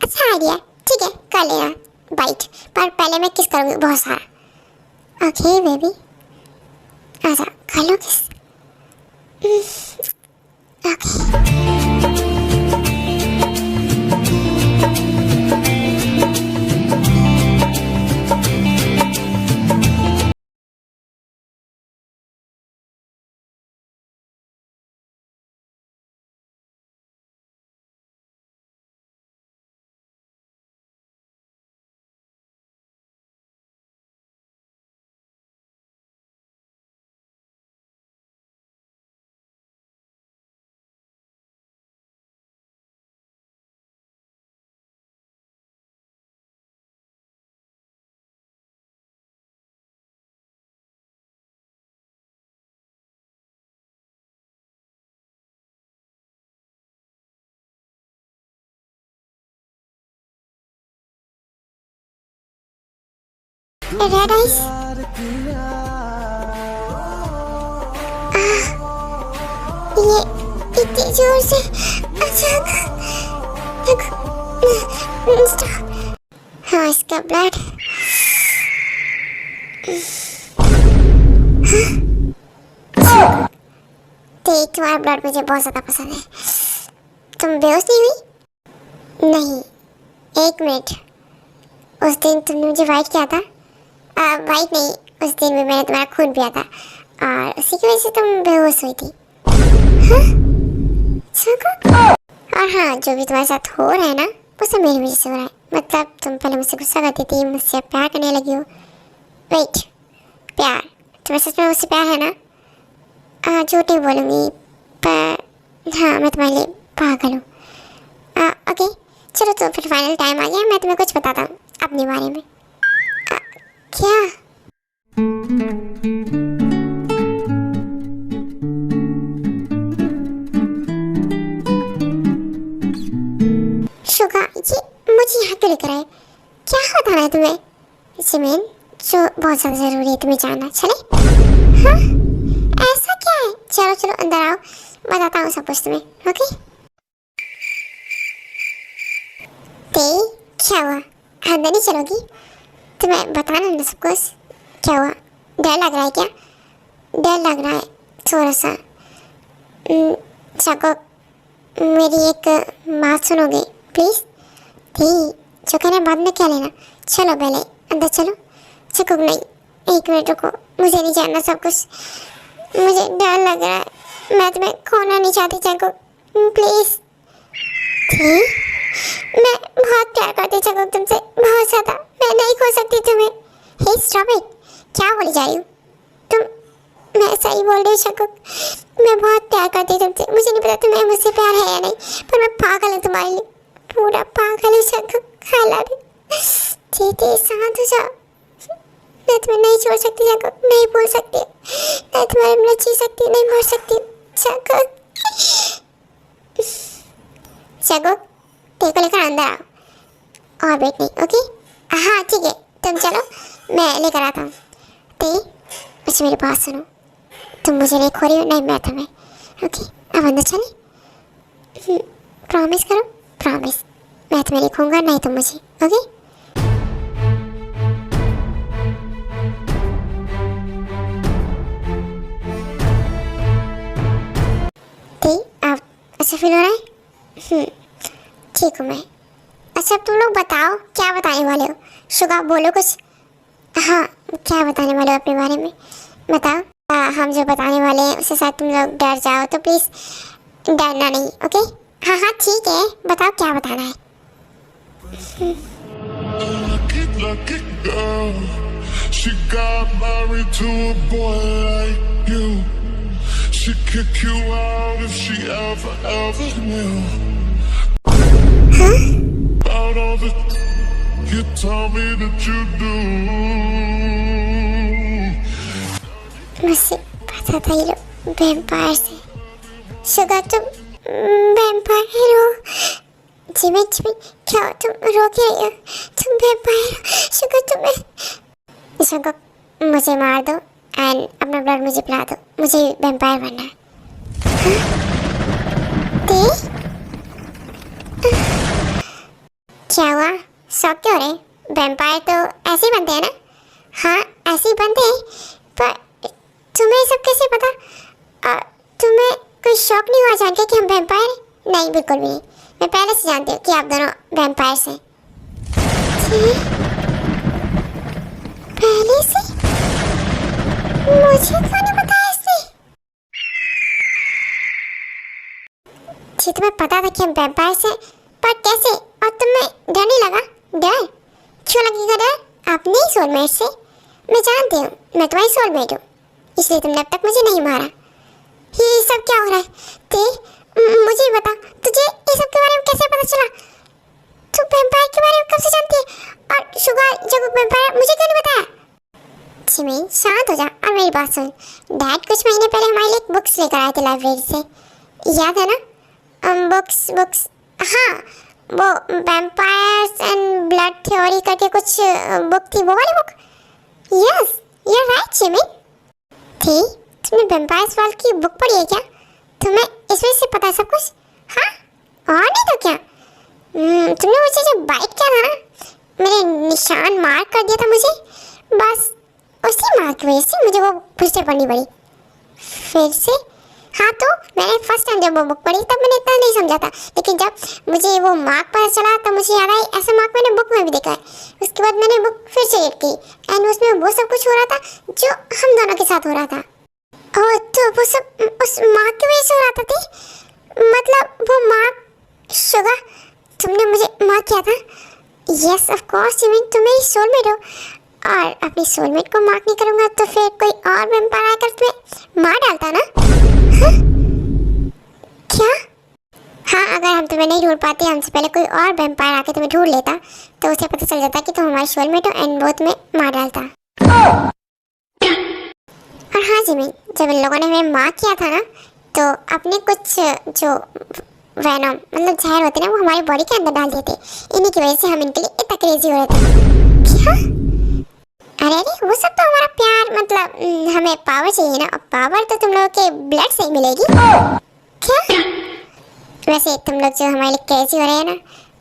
अच्छा आइडिया, ठीक है कर लेना बाइट, पर पहले मैं किस करूँगी बहुत सारा। ओके बेबी आजा कर लो किस। Okay red ice. ये इतनी जोर से अचानक हाँ, इसका ब्लड देख, तुम्हारा ब्लड मुझे बहुत ज्यादा पसंद है। तुम बेहोश नहीं हुई? नहीं, 1 मिनट। उस दिन तुमने मुझे वाइट किया था। वाइट नहीं, उस दिन भी मैंने तुम्हारा खून पिया था और उसी की वजह से तुम बेहोश हुई थी। हाँ? और हाँ, जो भी तुम्हारे साथ हो रहा है ना, वो सब मेरी वजह से हो रहा है। मतलब तुम पहले मुझसे गुस्सा करती थी, मुझसे प्यार करने लगी हो। वेट, प्यार? तुम्हें सच में मुझसे प्यार है ना? झूठ नहीं बोलूँगी, पर हाँ, मैं तुम्हारे लिए पागल हूँ। ओके, चलो तो फिर फाइनल टाइम आ गया, मैं तुम्हें कुछ बताता हूँ अपने बारे में। क्या? शुगा, ये मुझे यहाँ क्यों लेकर आए? क्या बताना है तुम्हें जिमिन, जो बहुत ज़्यादा ज़रूरी है तुम्हें जानना? चले? हाँ? ऐसा क्या है? चलो चलो अंदर आओ, बताता हूँ सब कुछ तुम्हें। ओके? ते क्या हुआ? अंदर नहीं चलोगी? तुम्हें बताना ना सब कुछ। क्या हुआ? डर लग रहा है क्या? डर लग रहा है थोड़ा सा। चाको, मेरी एक बात सुनोगे प्लीज़? नहीं, जो कहना बाद में क्या लेना। चलो पहले अंदर चलो। चाको नहीं, 1 मिनट रुको, मुझे नहीं जानना सब कुछ। मुझे डर लग रहा है, मैं तुम्हें खोना नहीं चाहती चाको, प्लीज़। ठीक, मैं बहुत प्यार करती चाको तुमसे, बहुत ज़्यादा। मैं नहीं खो सकती तुम्हें। हे स्टॉप इट, क्या बोली जा रही हूँ तुम? मैं सही बोल रही हूँ चाको, मैं बहुत प्यार करती हूँ तुमसे। मुझे नहीं पता तुम्हें मुझसे प्यार है या नहीं, पर मैं पागल हूँ तुम्हारे लिए, पूरा पागल हूँ चाको। खाला भी ठीक, शांत हो जाओ। मैं तुम्हें नहीं छोड़ सकती चाको, नहीं भूल सकती, मैं तुम्हारे बिना जी सकती, नहीं मर सकती चाको। चाको, देखो लेकर अंदर आओ और वेट नहीं। ओके? हाँ ठीक है, तुम चलो, मैं लेकर आता हूँ। ते, मुझे मेरी बात सुनो, तुम मुझे नहीं खो रही हो, नहीं मैं तुम्हें। ओके, अब अंदर चले? प्रॉमिस करो, प्रॉमिस, मैं तुम्हें लिखूंगा, नहीं तुम मुझे। ओके? ते, अब अच्छा फील हो रहा है? ठीक हूँ मैं। अच्छा तुम लोग बताओ, क्या बताने वाले हो? शुगा बोलो कुछ। हाँ, क्या बताने वाले हो अपने बारे में? बताओ। हम जो बताने वाले हैं उससे शायद तुम लोग डर जाओ, तो प्लीज़ डरना नहीं। ओके? हाँ हाँ ठीक है, बताओ क्या बताना है। Lucky girl, she got married to a boy like you. She'd kick you out if she ever knew. About all the you told me that you do. मुझसे पता था ये लोग वैम्पायर से। शुगा तुम वैम्पायर हो? जिमिन जिमिन, क्या हो तुम? रो के रही हो? तुम वैम्पायर हो? शुगा तुम्हें शुगा, मुझे मार दो एंड अपना ब्लड मुझे पिला दो, मुझे वैम्पायर बनना है। क्या हुआ? शौक क्यों रहे? वैम्पायर तो ऐसे ही बनते हैं ना? हाँ ऐसे ही बनते हैं, पर तुम्हें सब कैसे पता? तुम्हें कोई शौक नहीं हुआ जान के कि हम वैम्पायर हैं? नहीं, बिल्कुल भी नहीं। मैं पहले से जानती हूँ कि आप दोनों वैम्पायर हैं। पहले से? मुझे क्यों नहीं बताया इसने? जी तुम्हें पता था कि हम वैम्पायर हैं, पर कैसे? और तुम्हें डर नहीं लगा? डर क्यों लगेगा डर? आप नहीं सोलमेट से? मैं जानती हूँ, मैं तुम्हारी सोलमेट हूँ, इसलिए तुमने अब तक मुझे नहीं मारा। ये सब क्या हो रहा है? मुझे बता, तुझे ये सब के बारे में कैसे पता चला? तू वैम्पायर के बारे में कब से जानती है? और शुगा जब वैम्पायर, मुझे क्यों नहीं बताया? जिमिन शांत हो जा और मेरी बात सुन। डैड कुछ महीने पहले हमारे लिए बुक्स लेकर आए थे लाइब्रेरी से, याद है ना? बुक्स हाँ, वो वैम्पायर्स एंड ब्लड थ्योरी करके कुछ बुक थी, वो वाली book. Yes, you are right Jimin. थी, तुमने वेम्पायर्स वर्ल्ड की बुक पढ़ी है क्या? तुम्हें इस वजह से पता है सब कुछ? हाँ, और नहीं तो क्या। तुमने मुझे जो बाइट किया था ना, मेरे निशान मार्क कर दिया था मुझे, बस उसी मार्क की वजह से मुझे वो फिर से पढ़नी पड़ी। फिर से? हाँ, तो मैंने फर्स्ट टाइम जब वो बुक पढ़ी तब मैंने इतना नहीं समझा था, लेकिन जब मुझे वो मार्क पता चला तब मुझे याद आया ऐसा मार्क मैंने बुक में भी देखा है। उसके बाद मैंने बुक फिर से रीड की एंड उसमें वो सब कुछ हो रहा था जो हम दोनों के साथ हो रहा था। ओह, तो वो सब उस मार्क की वजह से हो रहा था। थी मतलब वो मार्क, शुगर, तुमने मुझे मार्क किया था? यस ऑफ कोर्स जिमिन, तुम मेरी सोलमेट हो और अपनी सोलमेट को मार्क नहीं करूंगा तो फिर कोई और वैम्पायर आकर तुम्हें मार डालता ना। हाँ? क्या? हाँ, अगर हम तुम्हें नहीं ढूंढ पाते, हमसे पहले कोई और वैम्पायर आके तुम्हें ढूंढ लेता तो उसे पता चल जाता कि तुम हमारी सोलमेट हो एंड वो तुम्हें मार डालता। और हाँ जिमिन, जब इन लोगों ने हमें मार्क किया था ना तो अपने कुछ जो वेनम मतलब जहर होते ना वो हमारी बॉडी के अंदर डाल देते। इन्हीं की वजह से हम इनके लिए इतना क्रेजी हो रहे थे। क्या? अरे वो सब तो हमारा प्यार, मतलब हमें पावर चाहिए ना, और पावर तो तुम लोगों के ब्लड से ही मिलेगी। क्या? वैसे तुम लोग जो हमारे लिए क्रेजी हो रहे हैं ना,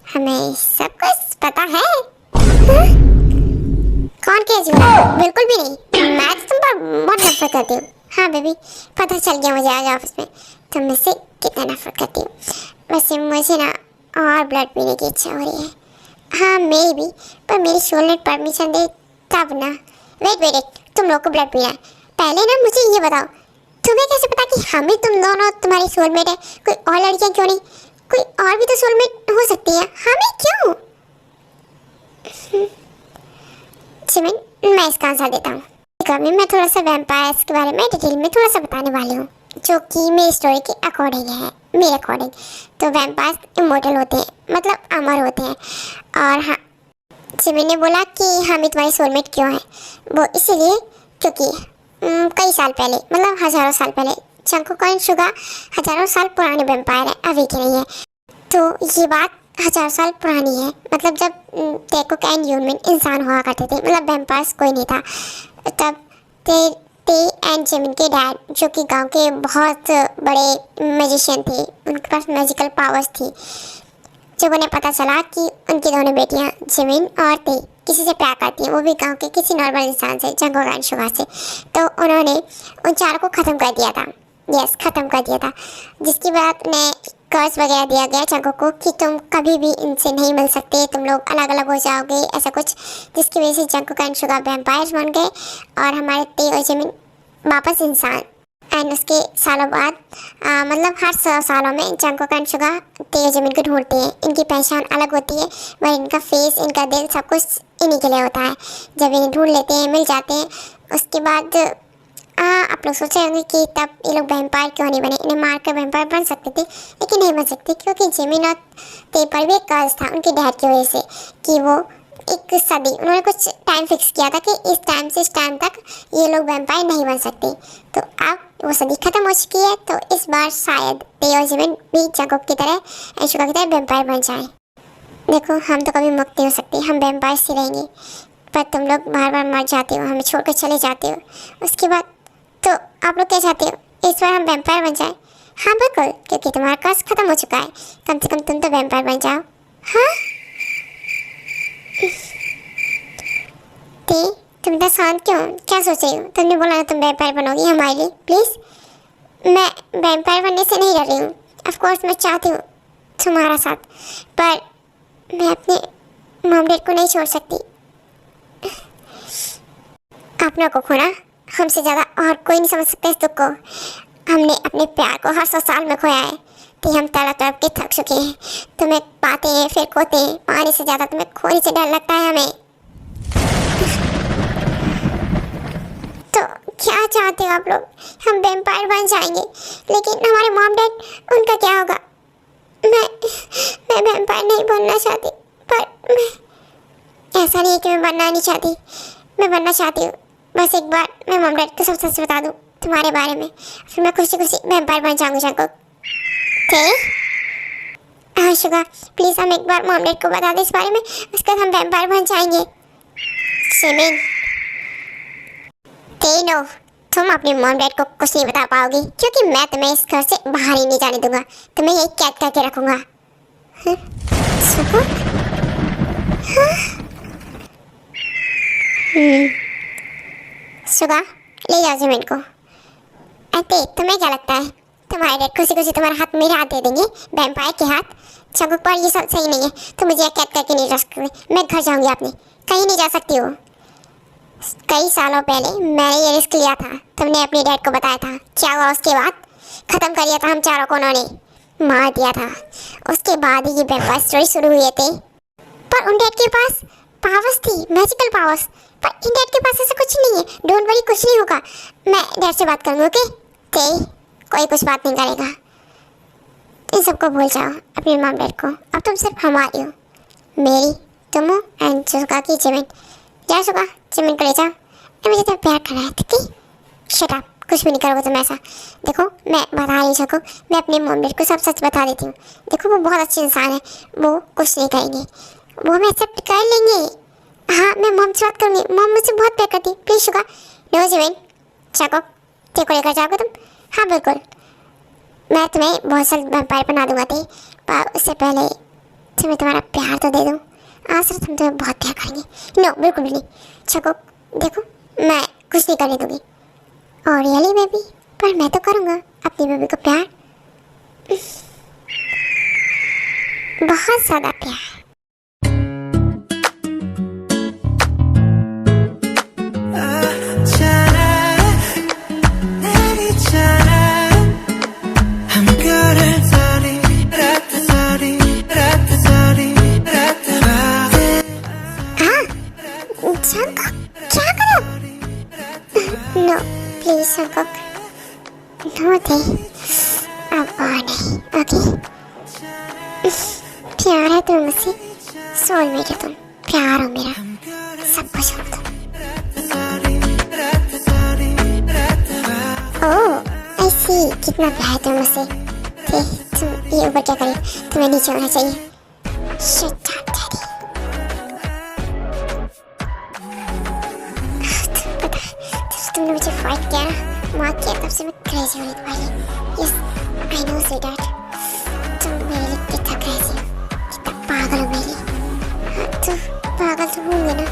हमें सब कुछ पता है। हाँ? कौन क्रेजी हो रहा है? बिल्कुल भी नहीं, मैं तो तुम पर बहुत नफरत करती हूँ। हाँ बेबी, पता चल गया मुझे आज ऑफिस में तुम मुझसे कितना नफरत करती हूँ। वैसे मुझे ना और ब्लड पीने की इच्छा हो रही है। हाँ मेरी भी, पर मेरी सोलमेट परमिशन दे तब ना। वेट, तुम लोग को ब्लड पीना है? पहले ना मुझे ये बताओ, तुम्हें कैसे पता कि हम ही तुम दोनों तुम्हारी सोलमेट है? कोई और लड़कियां क्यों नहीं? कोई और भी तो सोलमेट हो सकती है, हमें क्यों? जिमिन, मैं इसका आंसर देता हूँ। कभी मैं थोड़ा सा वैम्पायर्स के बारे में डिटेल में थोड़ा सा बताने वाली हूँ, जो कि मेरी स्टोरी के अकॉर्डिंग है। मेरे अकॉर्डिंग तो वैम्पायर्स इमॉर्टल होते हैं, मतलब अमर होते हैं। और हाँ, जिमिन ने बोला कि हम तुम्हारी सोलमेट क्यों है, वो इसीलिए क्योंकि कई साल पहले, मतलब हज़ारों साल पहले, जंगकुक एंड सुगा हज़ारों साल पुराने वैम्पायर है, अभी के नहीं है। तो ये बात 1000 साल पुरानी है, मतलब जब टेकुक एंड यूनमिन इंसान हुआ करते थे, मतलब वैम्पायर्स कोई नहीं था, तब ते एंड जिमिन के डैड जो कि गांव के बहुत बड़े मैजिशियन थे, उनके पास मैजिकल पावर्स थी। जब उन्हें पता चला कि उनकी दोनों बेटियां जिमिन और ते किसी से प्यार करती हैं, वो भी गांव के किसी नॉर्मल इंसान से, जंगकुक एंड सुगा से, तो उन्होंने उन चारों को ख़त्म कर दिया था। यस, ख़त्म कर दिया था, जिसकी बाद उन्हें कर्ज वगैरह दिया गया जंगकुक को कि तुम कभी भी इनसे नहीं मिल सकते, तुम लोग अलग अलग हो जाओगे, ऐसा कुछ, जिसकी वजह से जंगकुक एंड सुगा वैम्पायर्स बन गए और हमारे ते और जिमिन वापस इंसान। एंड उसके सालों बाद मतलब हर 100 सालों में जंगकुक एंड सुगा ते और जिमिन को ढूंढते हैं। इनकी पहचान अलग होती है, पर इनका फेस, इनका दिल, सब कुछ इन्हीं के लिए होता है। जब इन्हें ढूंढ लेते हैं, मिल जाते हैं, उसके बाद आप लोग सोच रहे होंगे कि तब ये लोग वैम्पायर क्यों नहीं बने, इन्हें मार कर वैम्पायर बन सकते थे, लेकिन नहीं बन सकते क्योंकि जिमिन और ते पर भी एक कर्ज था उनके डैड की वजह से कि वो एक सदी, उन्होंने कुछ टाइम फिक्स किया था कि इस टाइम से इस टाइम तक ये लोग वैम्पायर नहीं बन सकते। तो अब वो सदी खत्म हो चुकी है, तो इस बार शायद ते और जिमिन भी जंगकुक की तरह, एशुका की तरह वैम्पायर बन जाए। देखो, हम तो कभी मुक्त नहीं हो सकते, हम वैम्पायर से रहेंगे, पर तुम लोग बार बार मर जाते हो, हमें छोड़कर चले जाते हो। उसके बाद तो आप लोग क्या चाहते हो, इस बार हम वैम्पायर बन जाए? हाँ बिल्कुल, क्योंकि तुम्हारा कर्ज खत्म हो चुका है, कम से कम तुम तो वैम्पायर बन जाओ। हाँ ते, तुम इतना शांत क्यों, क्या सोच रही हो? तुमने बोला ना तुम वैम्पायर बनोगी हमारे लिए। प्लीज़, मैं वैम्पायर बनने से नहीं डर रही हूँ, ऑफ कोर्स मैं चाहती हूँ तुम्हारा साथ, पर मैं अपने मॉम डैड को नहीं छोड़ सकती। अपनों को खोना हमसे ज़्यादा और कोई नहीं समझ सकता इस दुख को। हमने अपने प्यार को हर 100 साल में खोया है, तो हम तड़प तड़प के थक चुके हैं। तुम्हें पाते हैं, फिर खोते हैं, पाने से ज़्यादा तुम्हें खोने से डर लगता है हमें। तो क्या चाहते हो आप लोग? हम वैम्पायर बन जाएंगे, लेकिन हमारे मॉम डैड, उनका क्या होगा? मैं वैम्पायर नहीं बनना चाहती, पर मैं, ऐसा नहीं है कि मैं बनना नहीं चाहती, मैं बनना चाहती हूँ। बस एक बार मैं मॉम डैड को सब सच बता दूँ तुम्हारे बारे में, फिर मैं खुशी खुशी वैम्पायर बन जाऊँगी जंगकुक। हाँ शुगा, प्लीज़ हम एक बार मॉम डैड को बता दें इस बारे में, उसके बाद हम वैम्पायर बन जाएंगे। जिमिन, तीनों तुम अपने मॉम डैड को कुछ नहीं बता पाओगी क्योंकि मैं तुम्हें इस घर से बाहर ही नहीं जाने दूंगा। तुम्हें यही कैद करके रखूंगा। सुकून? सुगा ले जाओ जमीन को। अते तुम्हें क्या लगता है तुम्हारे डैड खुशी खुशी तुम्हारे हाथ मेरे हाथ दे देंगे, वैम्पायर के हाथ? चंकुक पर ये सब सही नहीं है। तुम मुझे कैद करके नहीं रख सकते। मैं घर जाऊंगी अपने। कहीं नहीं जा सकती हो। कई सालों पहले मैंने ये रिस्क लिया था। तुमने अपने डैड को बताया था। क्या हुआ उसके बाद? खत्म कर दिया था हम चारों को उन्होंने। मार दिया था। उसके बाद ही ये वैम्पायर स्टोरी शुरू हुई थी। पर उन डैड के पास पावर्स थी, मैजिकल पावर्स। पर इन डैड के पास ऐसा कुछ नहीं है। डोंट वरी, कुछ नहीं होगा। मैं डैड से बात करूंगी, ओके? कोई कुछ बात नहीं करेगा। इन सबको भूल जाओ, अपने मॉम डैड को। अब तुम सिर्फ हमारी हो, मेरी, तुम हो एंड सुगा की जिमिन। जा सुगा, जिमिन को ले जाओ। मुझे तो प्यार कर रहा है, ठीक है? शट अप, कुछ भी नहीं करोगे तुम ऐसा। देखो मैं बता नहीं सकूँ। मैं अपने मॉम डैड को सब सच बता देती हूँ। देखो वो बहुत अच्छे इंसान है, वो कुछ नहीं करेंगे, वो हमें एक्सेप्ट कर लेंगे। हाँ मैं मॉम से बात करूँगी। मॉम मुझसे बहुत प्यार करती है। Please Suga. नो जिमिन, चाको ते को लेकर जाओगे तुम? हाँ बिल्कुल। मैं तुम्हें बहुत सारे वैम्पायर बना दूंगा थे, पर उससे पहले तुम्हें तुम्हारा प्यार तो दे दूँ। आज सिर्फ हम तुम्हें बहुत प्यार करेंगे। नो बिल्कुल भी नहीं। चाको देखो मैं कुछ नहीं करने दूँगी। और रियली बेबी, पर मैं तो करूँगा अपनी बेबी को प्यार, बहुत ज़्यादा प्यार। क्या करो? नो प्लीज संकक, नो दे अब और नहीं। ओके प्यार है तुम मुझसे, सोलमेट हो तुम, प्यार हो मेरा, सब कुछ हो तुम। ओह आई सी, कितना प्यार है तुम मुझसे। तुम ये ऊपर क्या करें? तुम्हें नीचे होना चाहिए। Shit daddy. तुमने मुझे फाइट किया ना, मार किया, तब से मैं क्रेजी होने वाली। यस आई नो स्वीटहार्ट, तुम मेरे लिए कितना क्रेजी हो, कितना पागल हो मेरे लिए। हाँ तो पागल तो होंगे ना।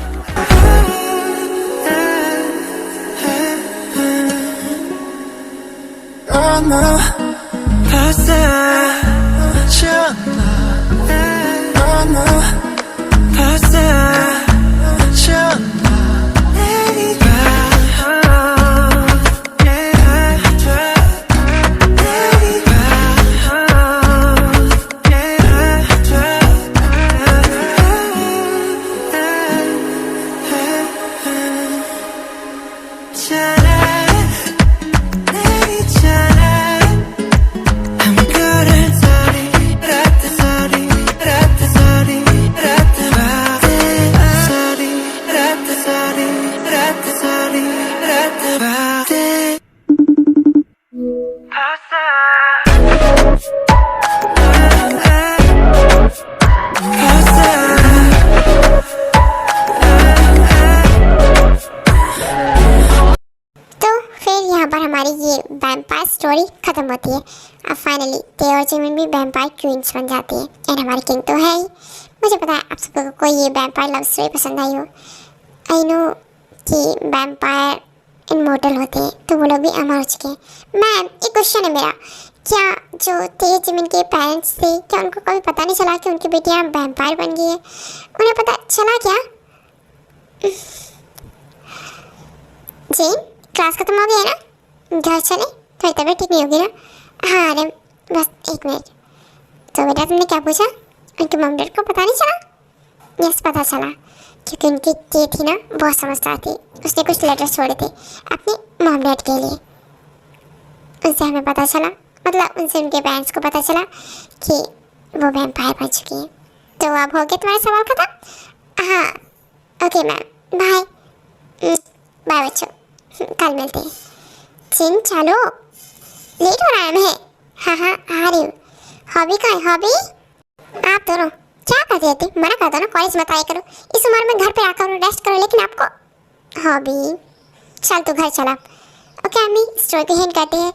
हमारी ये वैम्पायर स्टोरी खत्म होती है। अब फाइनली ते और जिमिन भी वैम्पायर क्वींस बन जाती है एंड हमारी किंग तो है ही। मुझे पता है आप सबको कोई ये वैम्पायर लव स्टोरी पसंद आई हो। आई नो कि वैम्पायर इमॉर्टल होते हैं तो वो लोग भी अमर हो चुके हैं। मैम एक क्वेश्चन है मेरा, क्या जो ते जिमिन के पेरेंट्स थे, क्या उनको कभी पता नहीं चला कि उनकी बेटियाँ वैम्पायर बन गई है? उन्हें पता चला क्या? जिन क्लास खत्म हो गई है ना, घर चले? थोड़ी तबीयत ठीक नहीं होगी ना? हाँ अरे बस एक मिनट। तो बेटा तुमने क्या पूछा? उनके मॉम डैड को पता नहीं चला? यस पता चला, क्योंकि उनकी ये थी ना बहुत समझदार थी। उसने कुछ लेटर्स छोड़े थे अपने मॉम डैड के लिए। उनसे हमें पता चला, मतलब उनसे उनके पेरेंट्स को पता चला कि वो वैम्पायर बन चुकी है। तो अब हो गया तुम्हारा सवाल खत्म? हाँ ओके मैम, बाय बाय बच्चों, कल मिलते हैं। चिन चलो, लेट हो रहा है मैं। हाँ हाँ आ रही हूँ। हॉबी कहाँ है? हॉबी आप दोनों क्या करते थे? मना कर दो ना, कॉलेज मत आया करो। इस उम्र में घर पे आकर रेस्ट करो। लेकिन आपको हॉबी चल तू घर चला। ओके अम्मी, स्टोरी को एंड करते हैं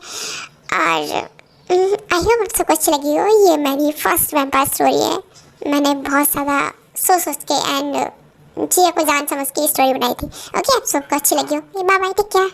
और आई होप आप सबको अच्छी लगी हो। ये मेरी फर्स्ट वैम्पायर स्टोरी है। मैंने बहुत ज़्यादा सोच के एंड जिया को जान समझ के स्टोरी बनाई थी। ओके आप सबको अच्छी लगी हो। Bye bye, take care.